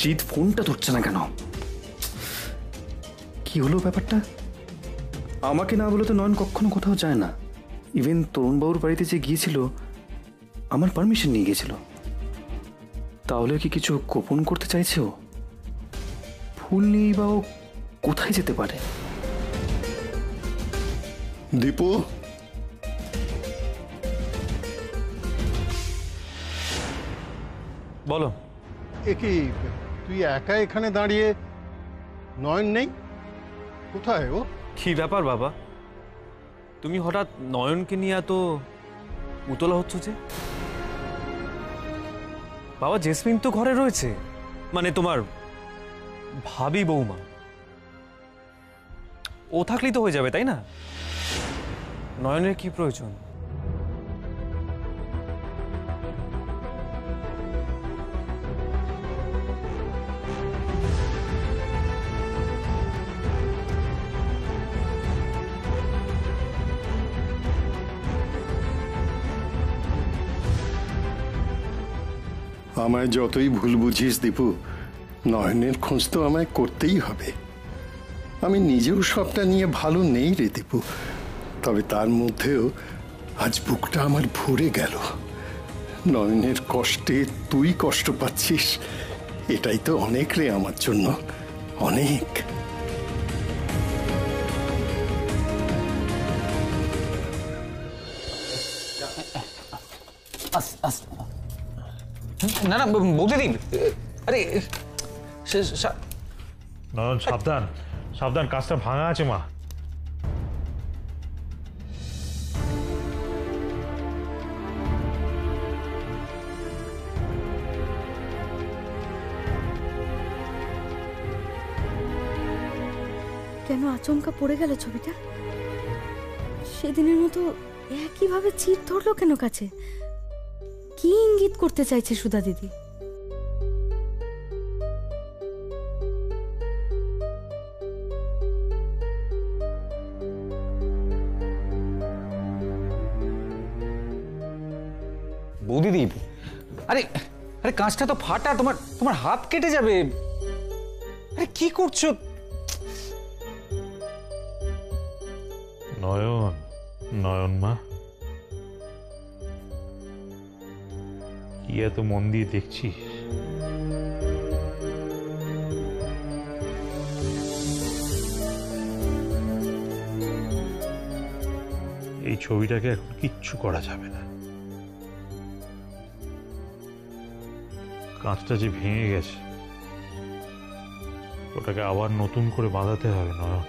জিৎ ফোনটা ধরছে না কেন? কি হলো ব্যাপারটা? আমাকে না বলে তো নয়ন কখনো কোথাও যায় না। ইভেন তরুণবাবুর বাড়িতে যে গিয়েছিল আমার পারমিশন নিয়ে গেছিল। তাহলে কি কিছু গোপন করতে চাইছে ও? ফুল নিয়েই বা ও কোথায় যেতে পারে? দীপু, বলো। এ কি তুই একা এখানে দাঁড়িয়ে? নয়ন নেই? কোথায় ও? কি ব্যাপার বাবা, তুমি হঠাৎ নয়নকে নিয়ে এত উতলা হচ্ছ যে? বাবা, জেসমিন তো ঘরে রয়েছে, মানে তোমার ভাবি বৌমা। ও থাকলেই তো হয়ে যাবে, তাই না? নয়নের কি প্রয়োজন? আমায় যতই ভুল বুঝিস দীপু, নয়নের খোঁজ তো আমায় করতেই হবে। আমি নিজেও সবটা নিয়ে ভালো নেই রে দীপু, তবে তার মধ্যেও আজ বুকটা আমার ভরে গেল। নয়নের কষ্টে তুই কষ্ট পাচ্ছিস, এটাই তো অনেক রে আমার জন্য, অনেক। না না বৌদিদি, আরে নয়ন সাবধান সাবধান, কাজটা ভাঙা আছে মা। কেন আচমকা পড়ে গেল ছবিটা? সেদিনের মতো একইভাবে চির ধরলো কেন কাছে? কি ইঙ্গিত করতে চাইছে সুধা দিদি? বৌদিদি, আরে আরে কাঁচটা তো ফাটা, তোমার তোমার হাত কেটে যাবে। আরে কি করছো? নয়ন, নয়ন মা, কি এত মন দিয়ে দেখছিস? এই ছবিটাকে এখন কিচ্ছু করা যাবে না। কাঁচটা যে ভেঙে গেছে, ওটাকে আবার নতুন করে বাঁধাতে হবে নয়ন।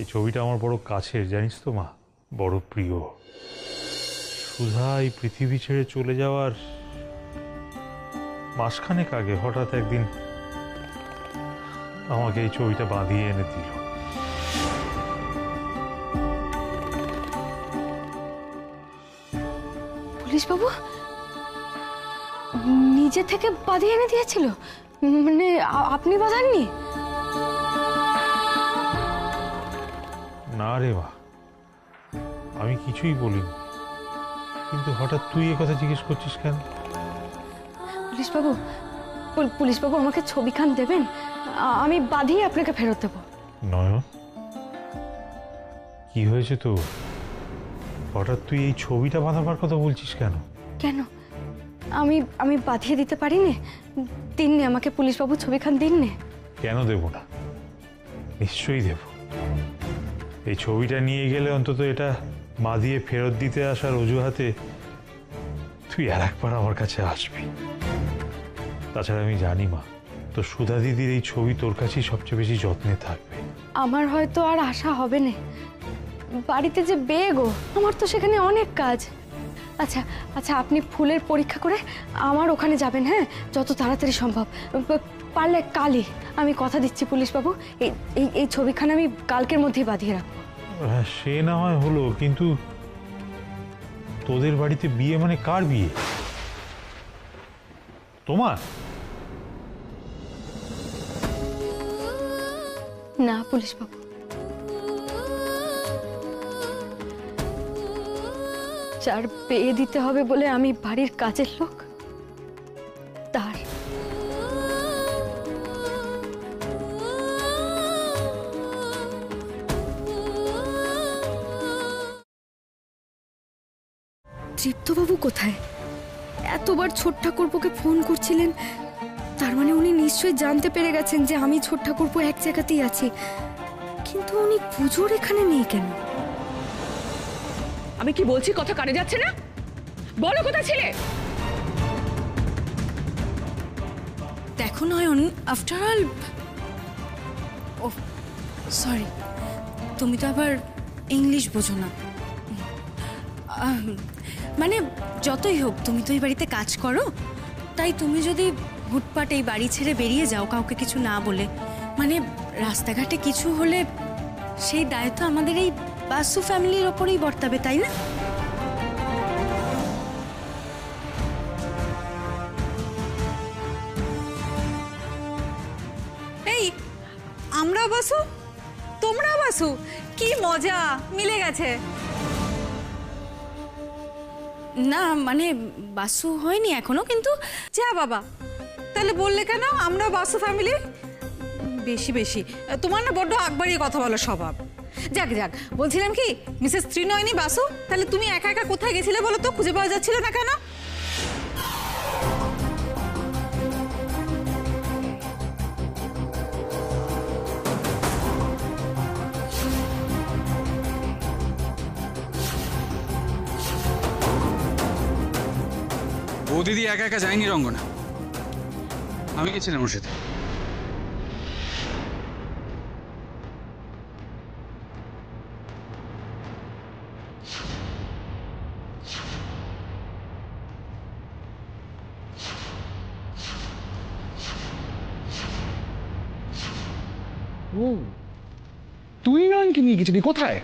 এই ছবিটা আমার বড় কাছের, জানিস তো মা, বড় প্রিয়। সুধা এই পৃথিবী ছেড়ে চলে যাওয়ার মাসখানেক আগে হঠাৎ একদিন আমাকে এই ছবিটা বাঁধিয়ে এনে দিল। পুলিশ বাবু নিজে থেকে বাঁধিয়ে এনে দিয়েছিল? মানে আপনি বাঁধাননি? না রে মা, আমি কিছুই বলিনি, কিন্তু হঠাৎ তুই এ কথা জিজ্ঞেস করছিস কেন? পুলিশ বাবু আমাকে ছবিখান দেবেন, আমি বাঁধিয়ে আপনাকে ফেরত দেব। নয়ন, কি হয়েছে তো? হঠাৎ তুই এই ছবিটা বাঁধাবার কথা বলছিস কেন? কেন আমি বাঁধিয়ে দিতে পারিনি? দিননি আমাকে পুলিশ বাবু ছবিখান দিননি? কেন দেব না, নিশ্চয়ই দেব। এই ছবিটা নিয়ে গেলে অন্তত এটা বাঁধিয়ে ফেরত দিতে আসার অজুহাতে তুই আর একবার আমার কাছে আসবি। তাছাড়া আমি জানি মা, তো সুধা দিদির এই ছবি তোর কাছেই সবচেয়ে বেশি যত্নে থাকবে। আমার হয়তো আর আশা হবে না, বাড়িতে যে বেগো, আমার তো সেখানে অনেক কাজ। আচ্ছা আচ্ছা, আপনি ফুলের পরীক্ষা করে আমার ওখানে যাবেন, হ্যাঁ, যত তাড়াতাড়ি সম্ভব, পারলে কালই। আমি কথা দিচ্ছি পুলিশ বাবু, এই ছবিখানা আমি কালকের মধ্যেই বাঁধিয়ে রাখবো। হ্যাঁ, সে না হয় হলো, কিন্তু তোদের বাড়িতে বিয়ে মানে কার বিয়ে? তোমার? না পুলিশ বাবু, যার বিয়ে দিতে হবে বলে আমি বাড়ির কাজের লোক, তৃপ্তবাবু কোথায়? এতবার ছোট ঠাকুরপোকে ফোন করছিলেন, তার মানে উনি নিশ্চয়ই জানতে পেরে গেছেন যে আমি ছোট ঠাকুরপো এক জায়গাতেই আছি। কিন্তু উনি পুজোর এখানে নেই কেন? আমি কি বলছি কথা কানে যাচ্ছে না? বলো কোথায় ছিলে? দেখো নয়ন, আফটার অল, ও সরি, তুমি তো আবার ইংলিশ বোঝো না। মানে যতই হোক তুমি তো এই বাড়িতে কাজ করো, তাই তুমি যদি হুটপাট এই বাড়ি ছেড়ে বেরিয়ে যাও কাউকে কিছু না বলে, মানে রাস্তাঘাটে কিছু হলে সেই দায়িত্ব আমাদের এই বাসু ফ্যামিলির ওপরেই বর্তাবে, তাই না? এই আমরা বাসু, তোমরা বাসু, কি মজা, মিলে গেছে। না মানে বাসু হয়নি এখনো, কিন্তু যা বাবা, তাহলে বললে কেন আমরা বাসু ফ্যামিলি? বেশি বেশি তোমার না বড্ড আকবাড়িয়ে কথা বলো স্বভাব। যাক যাক, বলছিলাম কি মিসেস ত্রিনয়নী বাসু, তাহলে তুমি একা একা কোথায় গেছিলে বলো তো? খুঁজে পাওয়া যাচ্ছিল না কেন? বৌদিদি একা একা যায়নি রঙ্গনা, আমি গেছিলাম ওর সাথে। তুই নয়নকে নিয়ে গেছিলি কোথায়?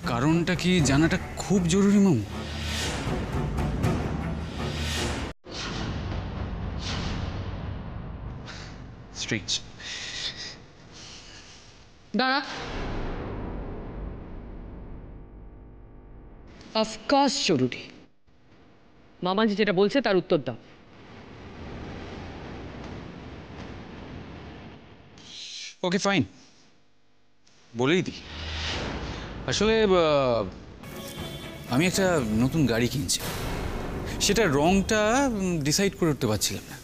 কারণটা কি জানাটা খুব জরুরি মামু। স্ট্রিক্ট দাঁড়া, অফকোর্স জরুরি। মামাজি যেটা বলছে তার উত্তর দাও। ওকে ফাইন, বলেই দিই। আসলে আমি একটা নতুন গাড়ি কিনছি, সেটা রংটা ডিসাইড করে উঠতে পারছিলাম না,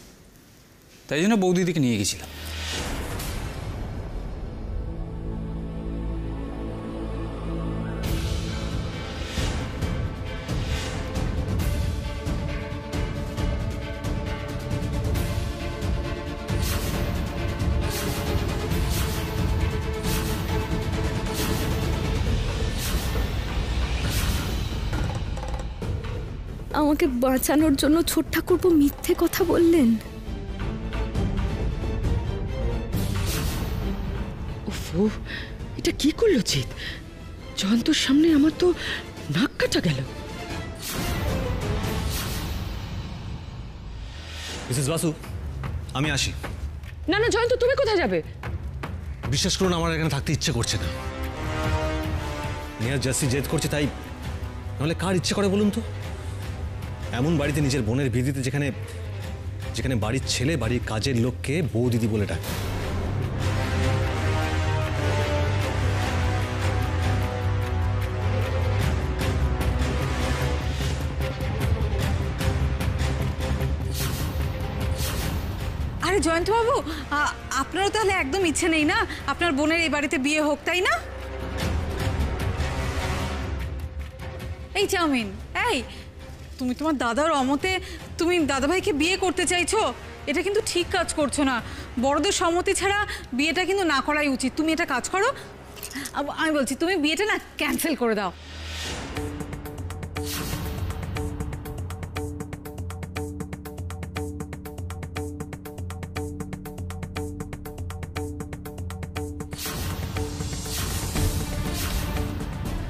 তাই জন্য বৌদিদিকে নিয়ে গেছিলাম। আমাকে বাঁচানোর জন্য ছোট ঠাকুরপো মিথ্যে কথা বললেন। ওফো, এটা কি করলো চিত? জয়ন্তর সামনে আমার তো নাক কাটা গেল। মিসেস বাসু, আমি আসি। না না জয়ন্ত, তুমি কোথায় যাবে? বিশ্বাস করুন, আমার এখানে থাকতে ইচ্ছে করছে না। নেহা জাস্তি জেদ করছে, তাই নাহলে কার ইচ্ছে করে বলুন তো? এমন বাড়িতে নিজের বোনের বিদিতে যেখানে যেখানে বাড়ির ছেলে বাড়ির কাজের লোককে বউ দিদি বলে ডাকে। আরে জয়ন্ত বাবু, আপনারও তাহলে একদম ইচ্ছে নেই না আপনার বোনের এই বাড়িতে বিয়ে হোক, তাই না? এই চাউমিন, এই তুমি তোমার দাদার অমতে তুমি দাদাভাইকে বিয়ে করতে চাইছো? এটা কিন্তু ঠিক কাজ করছো না। বড়দের সম্মতি ছাড়া বিয়েটা কিন্তু না করাই উচিত। তুমি এটা কাজ করো, আমি বলছি তুমি বিয়েটা না ক্যান্সেল করে দাও।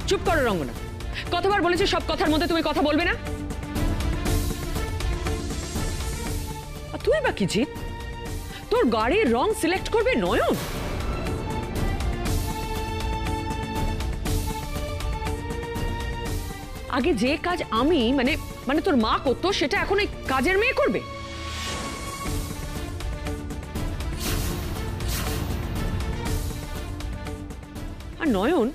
চুপ করো রঙ্গনা, কতবার বলেছি সব কথার মধ্যে তুমি কথা বলবে না। তুই বা কি জিত, তোর গাড়ির রং সিলেক্ট করবে নয়ন? আগে যে কাজ আমি মানে মানে তোর মা করতো, সেটা এখন এই কাজের মেয়ে করবে? আর নয়ন,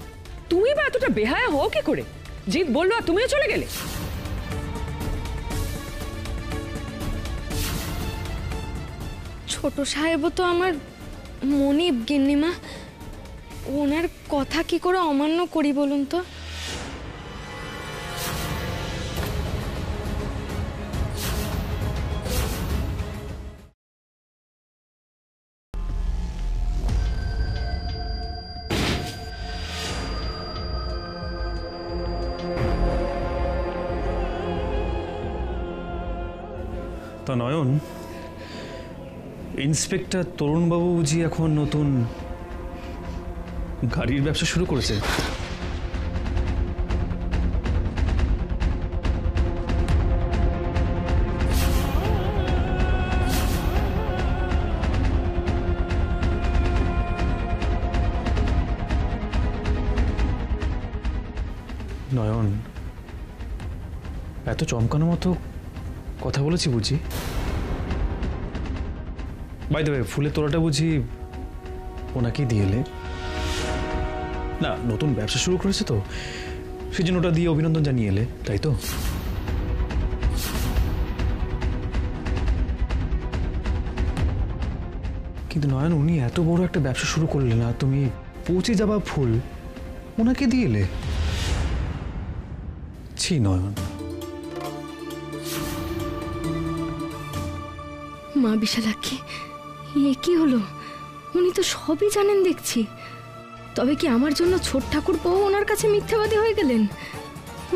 তুমি বা এতটা বেহায়া হও কি করে জিৎ বললো আর তুমিও চলে গেলে? ছোট সাহেবও তো আমার মনিব গিন্নিমা, ওনার কথা কি করে অমান্য করি বলুন তো? তা নয়ন, ইন্সপেক্টর তরুণবাবু বুঝি এখন নতুন গাড়ির ব্যবসা শুরু করেছে? নয়ন, এত চমকানো মতো কথা বলেছি বুঝি? বাই দ্য ওয়ে, ফুলের তোড়াটা বুঝি ওনাকেই দিয়ে এলে? না, নতুন ব্যবসা শুরু করেছে তো, সেই জন্য ওটা দিয়ে অভিনন্দন জানিয়ে এলে, তাই তো? কিন্তু নয়ন, উনি এত বড় একটা ব্যবসা শুরু করলেন না, তুমি পচে যাওয়া ফুল ওনাকে দিয়ে এলে? ছি নয়ন। মা বিশালাক্ষী, এ কি হলো? উনি তো সবই জানেন দেখছি। তবে কি আমার জন্য ছোট ঠাকুরপো ওনার কাছে মিথ্যাবাদী হয়ে গেলেন?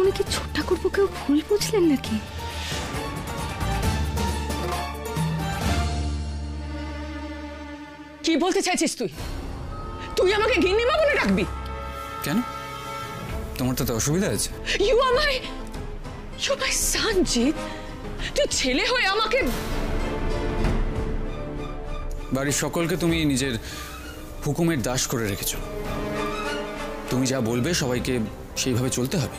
উনি কি ছোট ঠাকুরপোকেও ভুল বুঝলেন নাকি? কি বলতে চাইছিস তুই? তুই আমাকে গিন্নিমা বলে রাখবি? কেন, তোমার তো অসুবিধা আছে? ইউ আর মাই সন জিৎ। তুই ছেলে হয়ে আমাকে... বাড়ির সকলকে তুমি নিজের হুকুমের দাস করে রেখেছো। তুমি যা বলবে সবাইকে সেইভাবে চলতে হবে।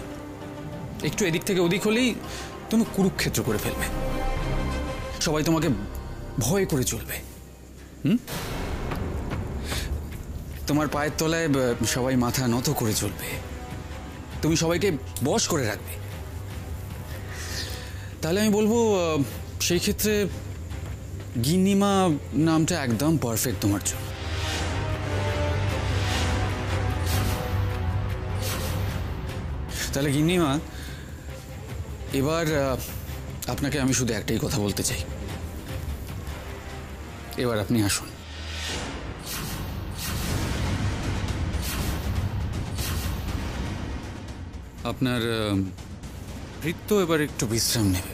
একটু এদিক থেকে ওদিক হলেই তুমি কুরুক্ষেত্র করে ফেলবে। সবাই তোমাকে ভয় করে চলবে। তোমার পায়ের তলায় সবাই মাথা নত করে চলবে। তুমি সবাইকে বশ করে রাখবে। তাহলে আমি বলবো, সেই ক্ষেত্রে গিন্নিমা নামটা একদম পারফেক্ট তোমার জন্য। তাহলে গিন্নিমা, এবার আপনাকে আমি শুধু একটাই কথা বলতে চাই। এবার আপনি আসুন। আপনার ভৃত্য এবার একটু বিশ্রাম নেবে।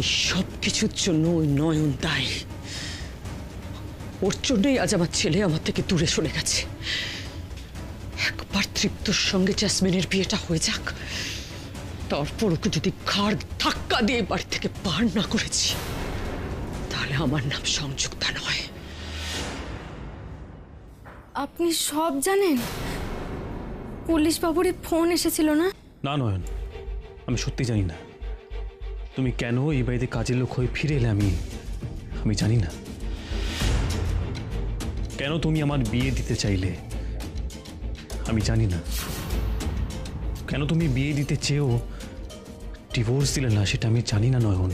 এই সব কিছুর জন্য ওই নয়ন দায়ী। ওর জন্যই আজ আমার ছেলে আমার থেকে দূরে সরে গেছে। একবার তৃপ্তর সঙ্গে জ্যাসমিনের বিয়েটা হয়ে যাক, তারপর ওকে যদি ঘাড় ধাক্কা দিয়ে বাড়ি থেকে বার না করেছি, তাহলে আমার নাম সংযুক্তা নয়। আপনি সব জানেন? পুলিশ বাবুর ফোন এসেছিল না? না নয়ন, আমি সত্যি জানি না। তুমি কেন এই বাড়িতে কাজের লোক হয়ে ফিরে এলে আমি জানি না। কেন তুমি আমার বিয়ে দিতে চাইলে আমি জানি না। কেন তুমি বিয়ে দিতে চেয়েও ডিভোর্স দিলে না সেটা আমি জানি না নয়ন।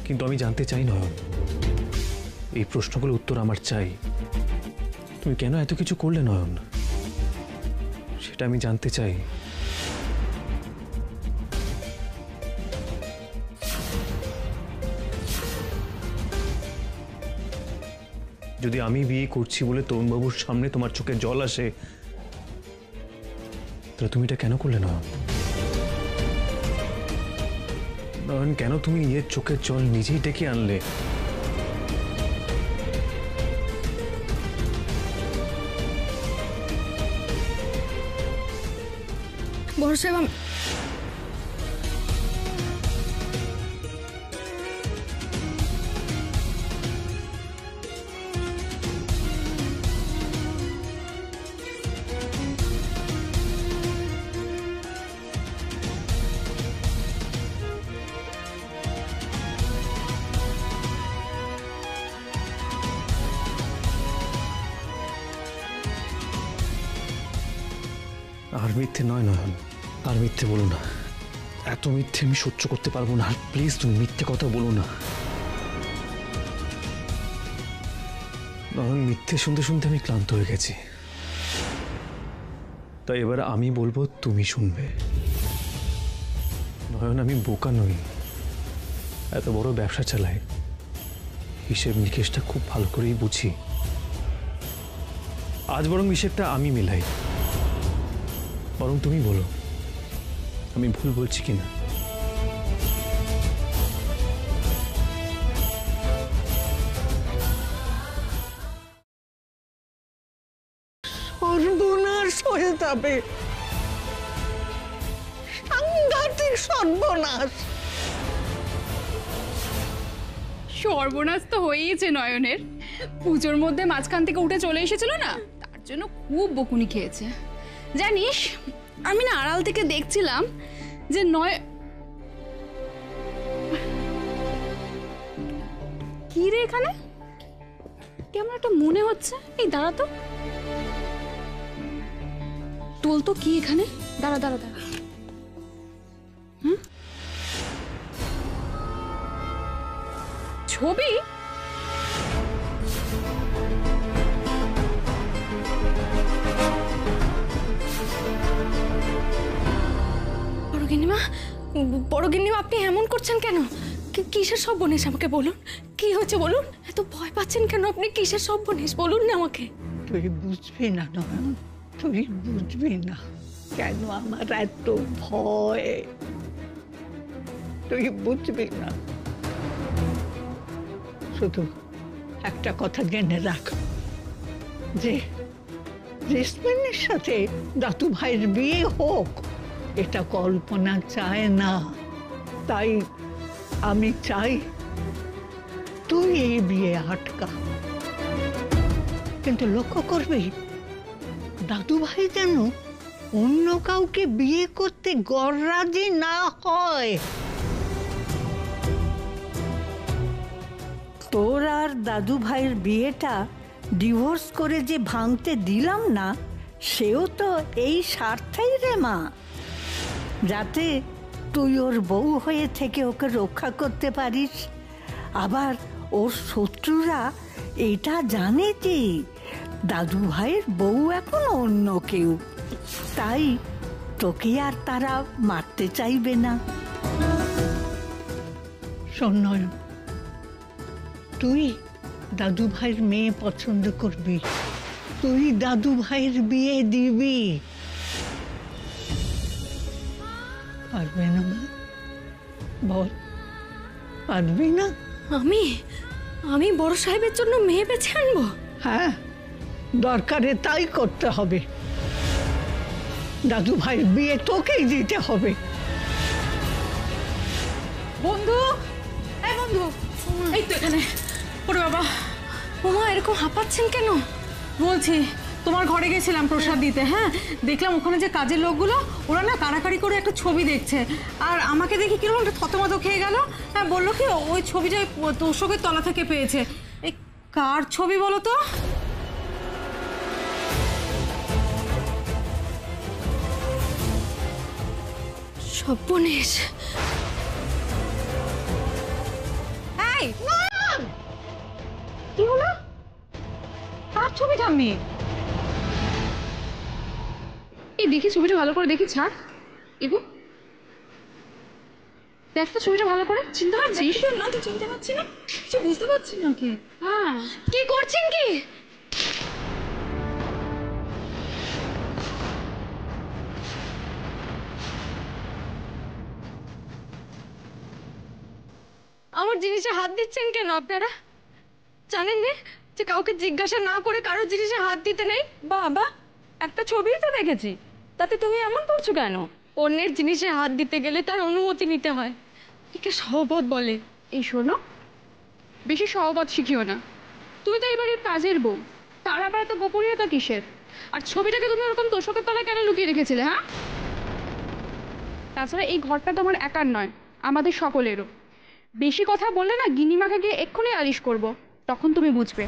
কিন্তু আমি জানতে চাই নয়ন, এই প্রশ্নগুলোর উত্তর আমার চাই। তুমি কেন এত কিছু করলে নয়ন, সেটা আমি জানতে চাই। যদি আমি বিয়ে করছি বলে তরুণবাবুর সামনে তোমার চোখে জল আসে, তাহলে তুমি এটা কেন করলে নয়ন? নয়ন, কেন তুমি নিজের চোখের জল নিজেই ডেকে আনলে? বড় সাহেব, মিথ্যে নয় নয়ন, আর মিথ্যে বলো না। এত মিথ্যে আমি সহ্য করতে পারবো না। আর প্লিজ তুমি মিথ্যে কথা বলো না নয়ন। মিথ্যে শুনতে শুনতে আমি ক্লান্ত হয়ে গেছি, তাই এবার আমি বলবো, তুমি শুনবে। নয়ন, আমি বোকা নই, এত বড় ব্যবসা চালাই, হিসেব নিকেশটা খুব ভালো করেই বুঝি। আজ বরং হিসেবটা আমি মিলাই, বরং তুমি বলো আমি ভুল বলছি কিনা। সর্বনাশ হয়ে যাবে, সাংঘাতিক সর্বনাশ। সর্বনাশ তো হয়েইছে নয়নের। পুজোর মধ্যে মাঝখান থেকে উঠে চলে এসেছিল না, তার জন্য খুব বকুনি খেয়েছে। জানিস, আমি না আড়াল থেকে দেখছিলাম যে কি রে এখানে কেমন একটা মনে হচ্ছে। এই দাঁড়া তো, তোল তো কি এখানে, দাঁড়া দাঁড়া দাঁড়া। ছবি? বড় গিন্নিমা, আপনি এমন করছেন কেন? কিসের সর্বনেশ আমাকে বলুন, কি হয়েছে বলুন? এত ভয় পাচ্ছেন কেন আপনি? কিসের সর্বনেশ বলুন না আমাকে। তুই বুঝবি না নয়ন, তুই বুঝবি না কেন আমার এত ভয়, তুই বুঝবি না। শুধু একটা কথা জেনে রাখ, যে জেসমিনের সাথে দাদু ভাইয়ের বিয়ে হোক এটা কল্পনা চায় না। তাই আমি চাই তুই এই বিয়ে আটকা। কিন্তু লক্ষ্য করবি, দাদু ভাই যেন অন্য কাউকে বিয়ে করতে গররাজি না হয়। তোর আর দাদু ভাইয়ের বিয়েটা ডিভোর্স করে যে ভাঙতে দিলাম না, সেও তো এই স্বার্থেই রে মা, যাতে তুই ওর বউ হয়ে থেকে ওকে রক্ষা করতে পারিস। আবার ওর শত্রুরা এটা জানে যে দাদু ভাইয়ের বউ এখন অন্য কেউ, তাই তোকে আর তারা মারতে চাইবে না। শোন নয়ন, তুই দাদু ভাইয়ের মেয়ে পছন্দ করবি, তুই দাদু ভাইয়ের বিয়ে দিবি, পারবে না মা? বল, পারবি না? আমি বড় সাহেবের জন্য মেয়ে বেছে আনবো? হ্যাঁ, দরকারে তাই করতে হবে। দাদু ভাইয়ের বিয়ে তোকেই দিতে হবে। বন্ধু, এই বন্ধু, এই তো এখানে। ওরে বাবা, ওমা এরকম হাঁপাচ্ছেন কেন? বলছি, তোমার ঘরে গেছিলাম প্রসাদ দিতে, হ্যাঁ, দেখলাম ওখানে যে কাজের লোকগুলো ওরা না কাড়াকাড়ি করে একটা ছবি দেখছে, আর আমাকে দেখি কিরকম একটা থতমত খেয়ে গেল। হ্যাঁ, বললো কি ওই ছবিটা তোষকের তলা থেকে পেয়েছে। এই কার ছবি বলো তো? সর্বনেশ। এই কি হলো? কার ছবিটা? আমি এই দেখি ছবিটা ভালো করে দেখি, ছাড় এগো, দেখ তো ছবিটা ভালো করে। চিনতে পারছিস না? তো চিনতে পারছি না, কিছু বুঝতে পারছি না। কি হ্যাঁ, কি করছেন কি? আমার জিনিসে হাত দিচ্ছেন কেন আপনারা? জানেন না যে কাউকে জিজ্ঞাসা না করে কারো জিনিসে হাত দিতে নেই? বাবা, একটা ছবিই তো দেখেছি, তাতে তুমি এমন করছো কেন? অন্যের জিনিসে হাত দিতে গেলে তার অনুমতি নিতে হয়, একে সহবত বলে। এই শোনো, বেশি সহবত শিখিও না। তুমি তো এবারের কাজের বউ, তার আবার এত গোপনীয়তা কিসের? আর ছবিটাকে তুমি ওরকম তোষকের তলায় কেন লুকিয়ে রেখেছিলে? হ্যাঁ, তাছাড়া এই ঘরটা তো আমার একার নয়, আমাদের সকলেরও। বেশি কথা বললে না গিনিমাকে গিয়ে এক্ষুনি আলিশ করবো, তখন তুমি বুঝবে।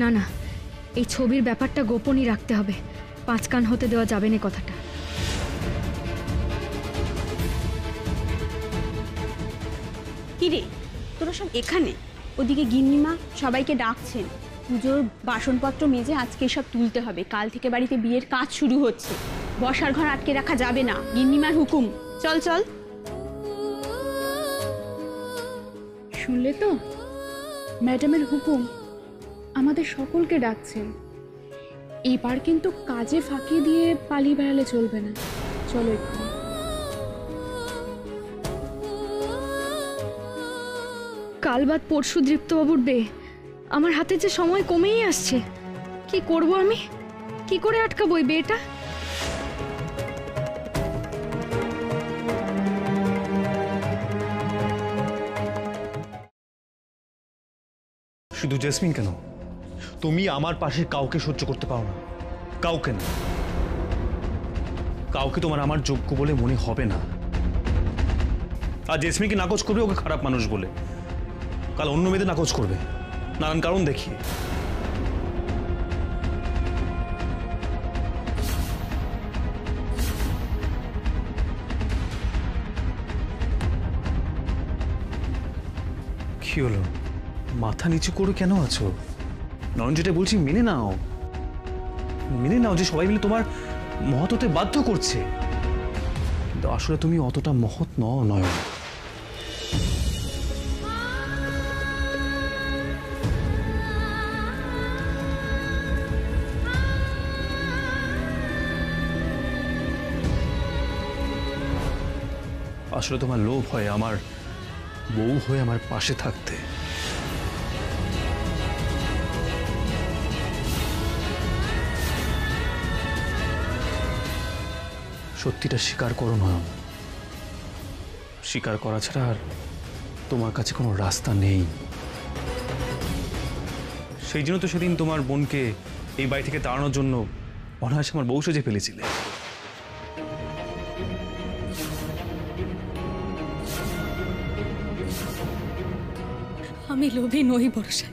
না না, এই ছবির ব্যাপারটা গোপনই রাখতে হবে। 5 কান হতে দেওয়া যাবে না কথাটা। কিরে তোরা সব এখানে? ওদিকে গিন্নিমা সবাইকে ডাকছেন। পুজোর বাসনপত্র মেজে আজকে সব তুলতে হবে, কাল থেকে বাড়িতে বিয়ের কাজ শুরু হচ্ছে। বসার ঘর আটকে রাখা যাবে না, গিন্নিমার হুকুম। চল চল। শুনলে তো, ম্যাডামের হুকুম, আমাদের সকলকে ডাকছেন। এবার কিন্তু কাজে ফাঁকি দিয়ে পালিয়ে বেড়ালে চলবে না। চলো একটু। কাল বাদ পরশু দীপ্তবাবুর বে। আমার হাতে যে সময় কমেই আসছে। কি করব আমি? কি করে আটকাবো এই বিয়েটা? শুধু জেসমিন কেন, তুমি আমার পাশে কাউকে সহ্য করতে পারো না। কাউকে না, কাউকে তোমার আমার যোগ্য বলে মনে হবে না। আর জেসমিনকে নাকচ করবে ওকে খারাপ মানুষ বলে, কাল অন্য মেয়েদের নাকচ করবে নানান কারণ দেখিয়ে। কি হলো, মাথা নিচু করে কেন আছো? নয়ন যেটা বলছি মেনে নাও, মেনে নাও যে সবাই মিলে তোমার মহৎ হতে বাধ্য করছে, কিন্তু আসলে তুমি অতটা মহৎ নও নয়ন। আসলে তোমার লোভ হয় আমার বউ হয়ে আমার পাশে থাকতে। সত্যিটা স্বীকার করো নয়ন, স্বীকার করা ছাড়া আর তোমার কাছে কোনো রাস্তা নেই। সেই জন্য তো সেদিন তোমার বোনকে এই বাড়ি থেকে তাড়ানোর জন্য অনায়াসে আমার বউ সেজে ফেলেছিলে। আমি লোভী নই বর্ষা,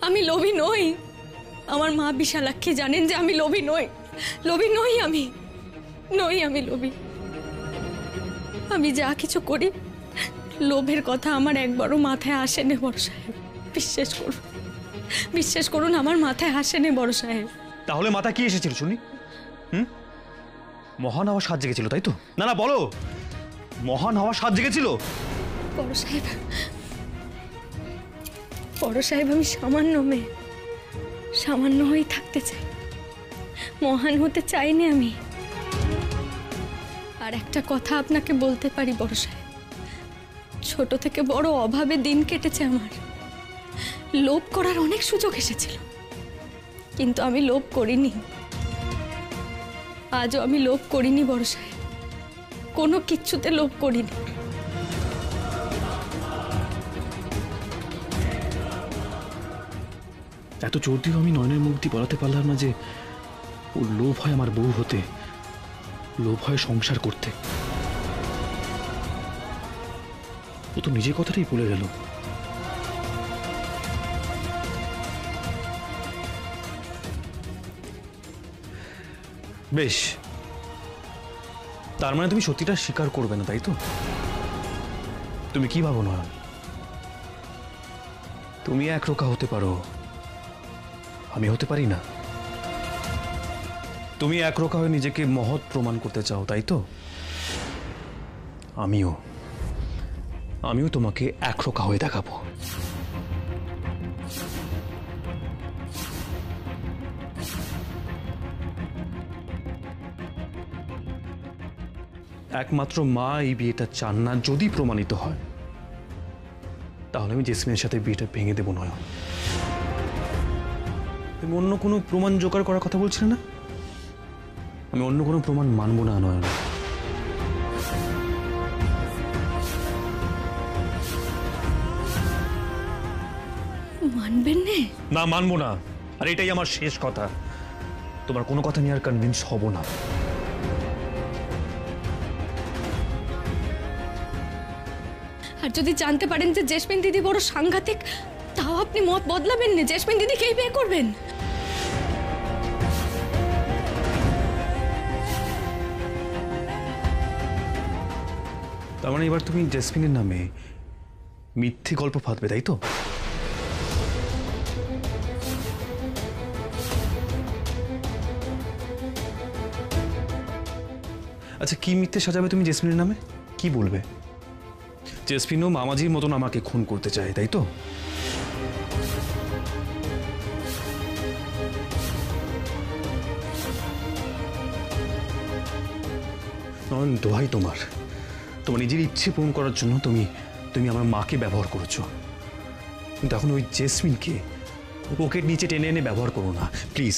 আমি লোভী নই। আমার মা বিশালাক্ষী জানেন যে আমি লোভী নই। লোভী নই আমি, নই আমি লোভী। আমি যা কিছু করি লোভের কথা আমার একবারও মাথায় আসেনি বড় সাহেব। বিশ্বাস করুন, বিশ্বাস করুন, আমার মাথায় আসেনি বড় সাহেব। তাহলে মাথা কি এসেছিল শুনি? মহান হওয়ার স্বাদ জেগেছিল তাই তো? না না বলো, মহান হওয়ার স্বাদ জেগেছিল? বড় সাহেব, বড় সাহেব, আমি সামান্য মেয়ে, সামান্য হয়েই থাকতে চাই, মহান হতে চাইনি আমি। আর একটা কথা আপনাকে বলতে পারি বড় সাহেব, ছোট থেকে বড় অভাবে দিন কেটেছে আমার। লোভ করার অনেক সুযোগ এসেছিল, কিন্তু আমি লোভ করিনি। আজও আমি লোভ করিনি বড় সাহেব, কোনো কিচ্ছুতে লোভ করিনি। এত জোর দিয়েও আমি নয়নের মুখ দিয়ে বলাতে পারলাম না যে ওর লোভ হয় আমার বউ হতে, লোভ হয় সংসার করতে। ও তো নিজের কথাটাই বলে গেল। বেশ, তার মানে তুমি সত্যিটা স্বীকার করবে না তাই তো? তুমি কি ভাবো না তুমি একরোখা হতে পারো, আমি হতে পারি না? তুমি একরোখা হয়ে নিজেকে মহৎ প্রমাণ করতে চাও তাই তো? আমিও তোমাকে একরোখা হয়ে দেখাবো। একমাত্র মা এই বিয়েটা চান না, যদি প্রমাণিত হয় তাহলে আমি জেসমিনের সাথে বিয়েটা ভেঙে দেবো। নয়, তুমি অন্য কোনো প্রমাণ জোগাড় করার কথা বলছিলে না? আমি অন্য কোনো প্রমাণ মানবো না। নয়ন, মানবেন না? মানবো না, আর এটাই আমার শেষ কথা। তোমার কোনো কথা নিয়ে আর কনভিন্স হব না। আর যদি জানতে পারেন যে জেসমিন দিদি বড় সাংঘাতিক, তাও আপনি মত বদলাবেন না, জেসমিন দিদিকেই বিয়ে করবেন? তার মানে এবার তুমি জেসমিনের নামে মিথ্যে গল্প ফাঁদবে, তাই তো? আচ্ছা, কি মিথ্যে সাজাবে তুমি জেসমিনের নামে? কি বলবে? জেসমিনও মামাজির মতন আমাকে খুন করতে চায়, তাই তো? নয়ন, দোহাই তোমার নিজের ইচ্ছে পূরণ করার জন্য তুমি আমার মাকে ব্যবহার করেছো, কিন্তু এখন ওই জেসমিনকে পকেট নিচে টেনে এনে ব্যবহার করো না, প্লিজ।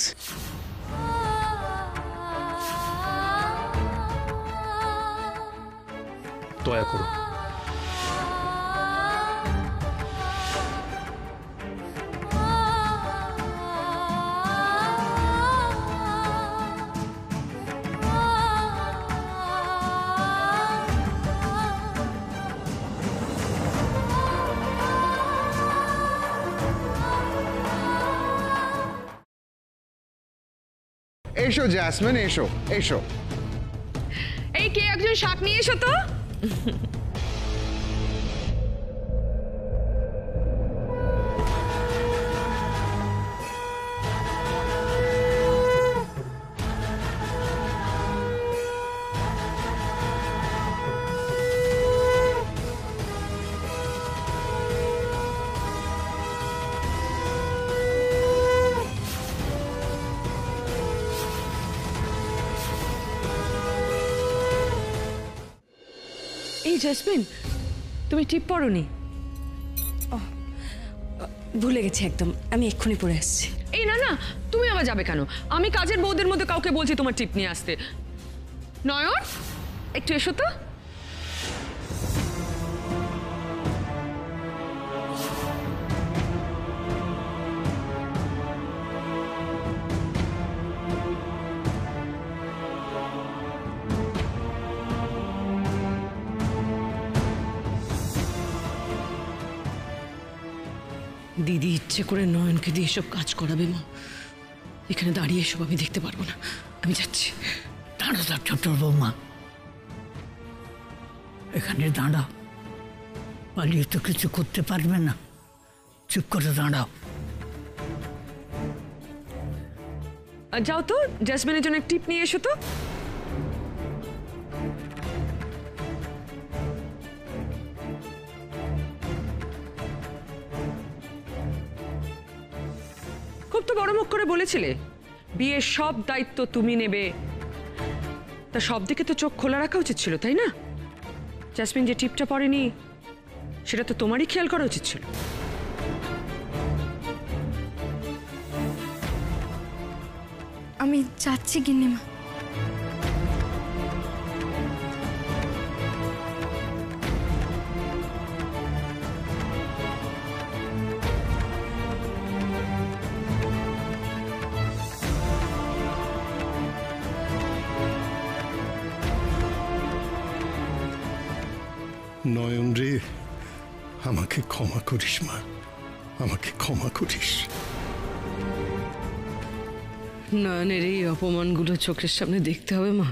দয়া করো। এসো জ্যাসমিন, এসো এসো। এই কে একজন শাক নিয়ে এসো তো। এই জেসমিন, তুমি টিপ পরোনি? ভুলে গেছি একদম, আমি এক্ষুনি পড়ে আসছি। এই না না, তুমি আবার যাবে কেন? আমি কাজের বউদের মধ্যে কাউকে বলছি তোমার টিপ নিয়ে আসতে। নয়ন, একটু এসো তো। দিদি ইচ্ছে করে নয়নকে দিয়ে এসব কাজ করাবে মা। এখানে দাঁড়িয়ে এসব আমি দেখতে পারবো না, আমি যাচ্ছি। দাঁড়া ছোট বৌমা, এখানে দাঁড়াও। পালিয়ে তো কিছু করতে পারবে না, চুপ করে দাঁড়াও। যাও তো, জেসমিনের জন্য টিপ নিয়ে এসো তো। খুব তো বড় মুখ করে বলেছিলে বিয়ের সব দায়িত্ব তুমি নেবে, তা সব দিকে তো চোখ খোলা রাখা উচিত ছিল, তাই না? জেসমিন যে টিপটা পরেনি সেটা তো তোমারই খেয়াল করা উচিত ছিল। আমি যাচ্ছি গিন্নিমা। নয়ন রে, আমাকে ক্ষমা করিস মা, আমাকে ক্ষমা করিস। নয়নের এই অপমানগুলো চোখের সামনে দেখতে হবে মা,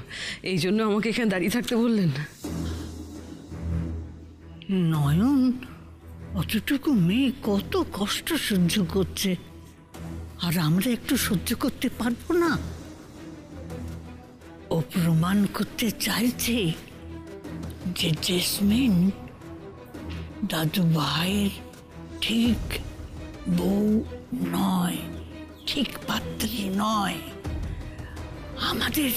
এই জন্য আমাকে এখানে দাঁড়িয়ে থাকতে বললেন। নয়ন অতটুকু মেয়ে কত কষ্ট সহ্য করছে, আর আমরা একটু সহ্য করতে পারবো না? ও প্রমাণ করতে চাইছে যে জেসমিন দাদু ভাইয়ের ঠিক বউ নয়, ঠিক পাত্রী নয়। আমাদের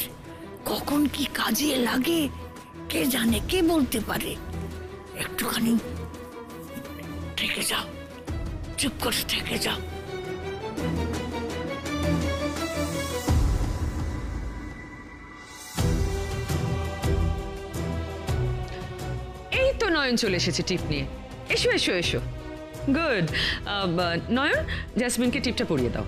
কখন কি কাজে লাগে কে জানে, কে বলতে পারে? একটুখানি থেকে যাও, চুপ করে থেকে যাও। এই তো নয়ন চলে এসেছে টিপ নিয়ে। এসো এসো এসো, গুড। নয়ন, জেসমিনকে টিপটা পরিয়ে দাও।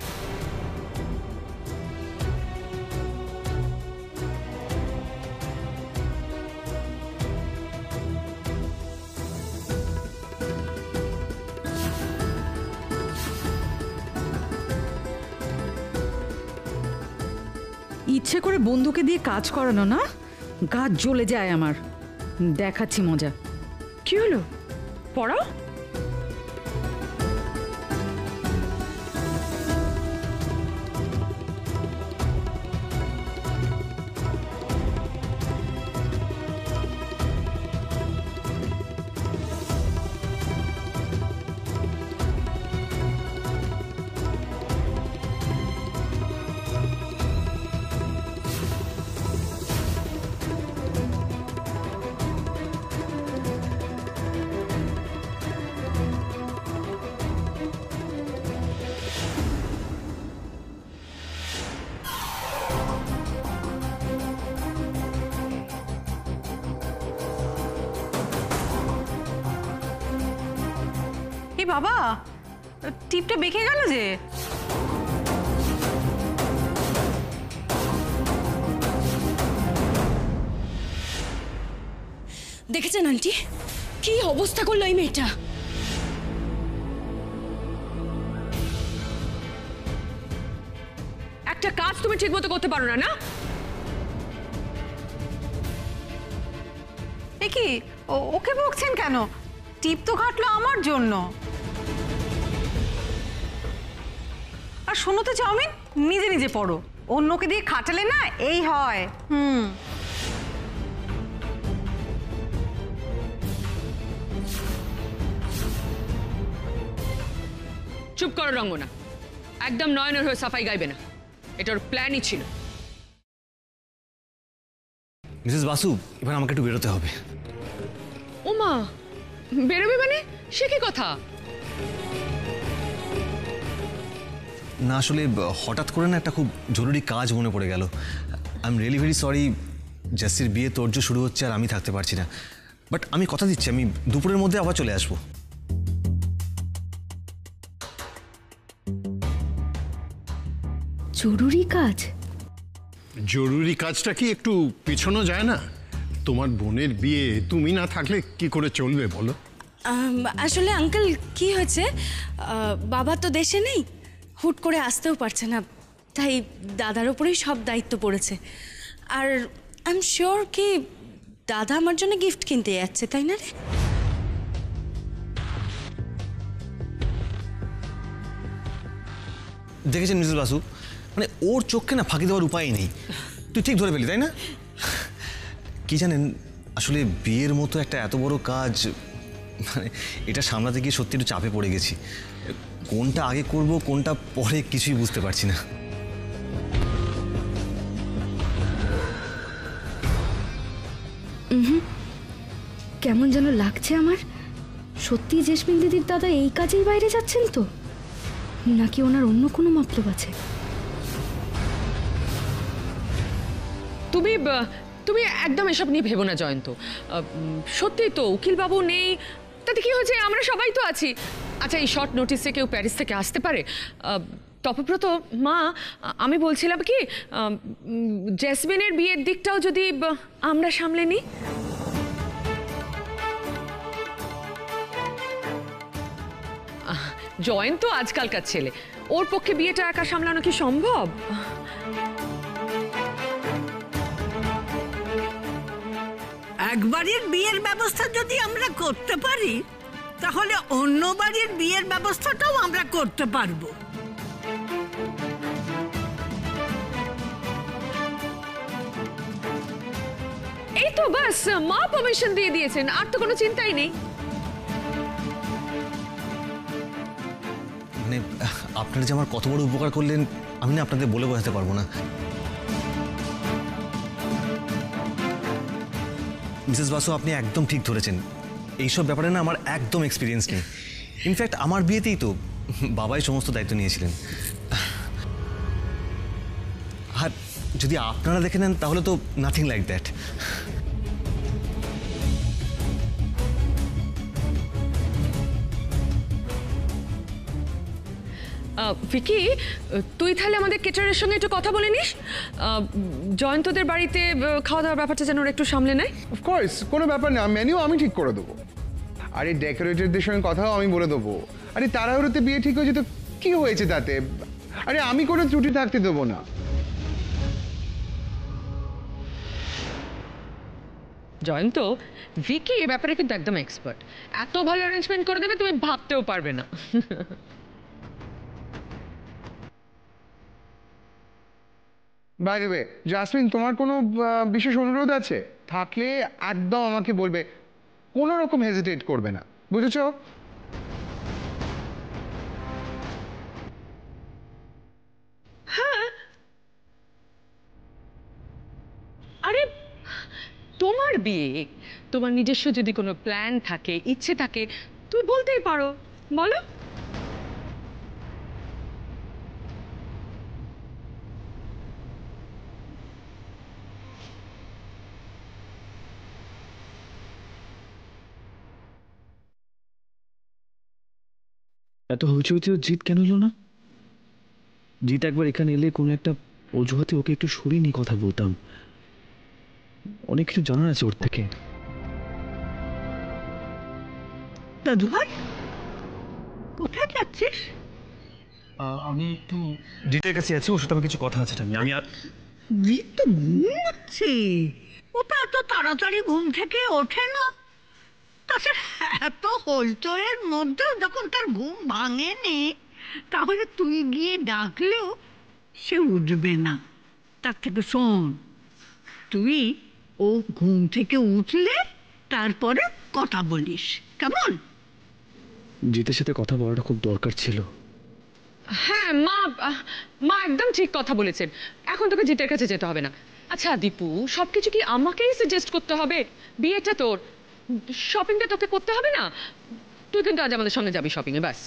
ইচ্ছে করে বন্ধুকে দিয়ে কাজ করানো না, গা জ্বলে যায় আমার। দেখাচ্ছি মজা। কি হলো, পড়াও। বাবা, টিপটা বেঁকে গেল যে। দেখেছেন আন্টি, কি অবস্থা করলো এই মেয়েটা। একটা কাজ তুমি ঠিক মতো করতে পারো না, না? এ কি, ওকে বকছেন কেন? টিপ তো কাটলো আমার জন্য। আর শোনো তো চাউমিন, নিজে নিজে পড়ো, অন্যকে দিয়ে খাটালে না এই হয়। চুপ করো রঙ্গনা, একদম নয়নের হয়ে সাফাই গাইবে না, এটার প্ল্যানই ছিল। মিসেস বাসু, এবার আমাকে একটু বেরোতে হবে। ও মা, বেরোবে মানে? সে কি কথা? না আসলে হঠাৎ করে না একটা খুব জরুরি কাজ মনে পড়ে গেল। I am really very sorry, জাসির বিয়ে তোড়জোড় শুরু হচ্ছে আর আমি থাকতে পারছি না। বাট আমি কথা দিচ্ছি, আমি দুপুরের মধ্যে আবার চলে আসবো। জরুরি কাজ? জরুরি কাজটা কি একটু পিছনো যায় না? তোমার বোনের বিয়ে, তুমি না থাকলে কি করে চলবে বলো? আসলে আঙ্কেল কি হয়েছে, বাবা তো দেশে নেই, হুট করে আসতেও পারছে না, তাই দাদার উপরেই সব দায়িত্ব পড়েছে। আর আই এম শিওর কি দাদা আমার জন্য গিফট কিনতে যাচ্ছে, তাই না রে? দেখেছেন মিসেস বাসু, মানে ওর চোখকে না ফাঁকি দেওয়ার উপায় নেই। তুই ঠিক ধরে ফেলি, তাই না? কি জানেন, আসলে বিয়ের মতো একটা এত বড় কাজ, মানে এটা সামলাতে গিয়ে সত্যি একটু চাপে পড়ে গেছি। কোনটা আগে করব কোনটা পরে কিছুই বুঝতে পারছি না। কেমন যেন লাগছে আমার। সত্যি জেসমিন দিদির দাদা এই কাজেই বাইরে যাচ্ছেন তো, নাকি ওনার অন্য কোনো মতলব আছে? তুমি একদম এসব নিয়ে ভেবো না জয়ন্ত। সত্যি তো উকিলবাবু নেই, তাতে কি হয়েছে, আমরা সবাই তো আছি। আচ্ছা, এই শর্ট নোটিসে কেউ প্যারিস থেকে আসতে পারে? তপব্রত মা, আমি বলছিলাম কি, জেসমিনের বিয়ের দিকটাও যদি আমরা সামলে নিই। জয়ন্ত আজকালকার ছেলে, ওর পক্ষে বিয়েটা একা সামলানো কি সম্ভব? এক বাড়ির বিয়ের ব্যবস্থা যদি আমরা করতে পারি, তাহলে অন্য বাড়ির বিয়ের ব্যবস্থাটাও আমরা করতে পারবো। এই তো বাস, মা পারমিশন দিয়ে দিয়েছেন, আর তো কোনো চিন্তাই নেই। মানে আপনারা যে আমার কত বড় উপকার করলেন, আমি না আপনাদের বলে বোঝাতে পারবো না। মিসেস বাসু, আপনি একদম ঠিক ধরেছেন, এইসব ব্যাপারে না আমার একদম এক্সপিরিয়েন্স নেই। ইনফ্যাক্ট আমার বিয়েতেই তো বাবাই সমস্ত দায়িত্ব নিয়েছিলেন। আর যদি আপনারা দেখে নেন তাহলে তো নাথিং লাইক দ্যাট। ভিকি, তুই তাহলে আমাদের কেটারের সঙ্গে একটু কথা বলে নিস, জয়ন্তদের বাড়িতে খাওয়া দাওয়ার ব্যাপারটা যেন ওরা একটু সামলে নেয়। অফকোর্স, কোনো ব্যাপার না, মেনু আমি ঠিক করে দেবো। আর এই ডেকোরেটরদের সঙ্গে কথাও আমি বলে দেবো। আরে তাড়াহুড়োতে বিয়ে ঠিক হয়েছে তো কি হয়েছে তাতে? আরে আমি কোনো ত্রুটি থাকতে দেবো না। জয়ন্ত, ভিকি এ ব্যাপারে কিন্তু একদম এক্সপার্ট। এত ভালো অ্যারেঞ্জমেন্ট করে দেবে তুমি ভাবতেও পারবে না। বাই দ্য ওয়ে, জাসমিন, তোমার কোনো বিশেষ অনুরোধ আছে? থাকলে একদম আমাকে বলবে, কোনো রকম হেজিটেট করবে না, বুঝেছো? হ্যাঁ, আরে তোমার বিয়ে, তোমার নিজস্ব যদি কোনো প্ল্যান থাকে, ইচ্ছে থাকে, তুমি বলতেই পারো, বলো। এত হইচইতে জিত কেন এলো না? জিত একবার এখানে এলে কোনো একটা অজুহাতে ওকে একটু সরিয়ে নিয়ে কথা বলতাম। অনেক কিছু জানার আছে ওর থেকে। দাদু ভাই, কোথায় যাচ্ছিস? আমি একটু জিতের কাছে আছি, ওর সাথে আমার কিছু কথা আছে। আমি আর জিৎ তো ঘুমাচ্ছে, ওটা এত তাড়াতাড়ি ঘুম থেকে ওঠে না। তাছাড়া এত হইচয়ের মধ্যেও যখন তার ঘুম ভাঙেনি, তাহলে তুই গিয়ে ডাকলেও সে উঠবে না। তার থেকে শোন, তুই ও ঘুম থেকে উঠলে তারপরে কথা বলিস, কেমন? জিতের সাথে কথা বলাটা খুব দরকার ছিল। হ্যাঁ মা, মা একদম ঠিক কথা বলেছেন। এখন তোকে জিতের কাছে যেতে হবে না। আচ্ছা দীপু, সবকিছু কি আমাকেই সাজেস্ট করতে হবে? বিয়েটা তোর, শপিংটা তোকে করতে হবে না? তুই কিন্তু আজ আমাদের সঙ্গে যাবি শপিংয়ে, ব্যাস।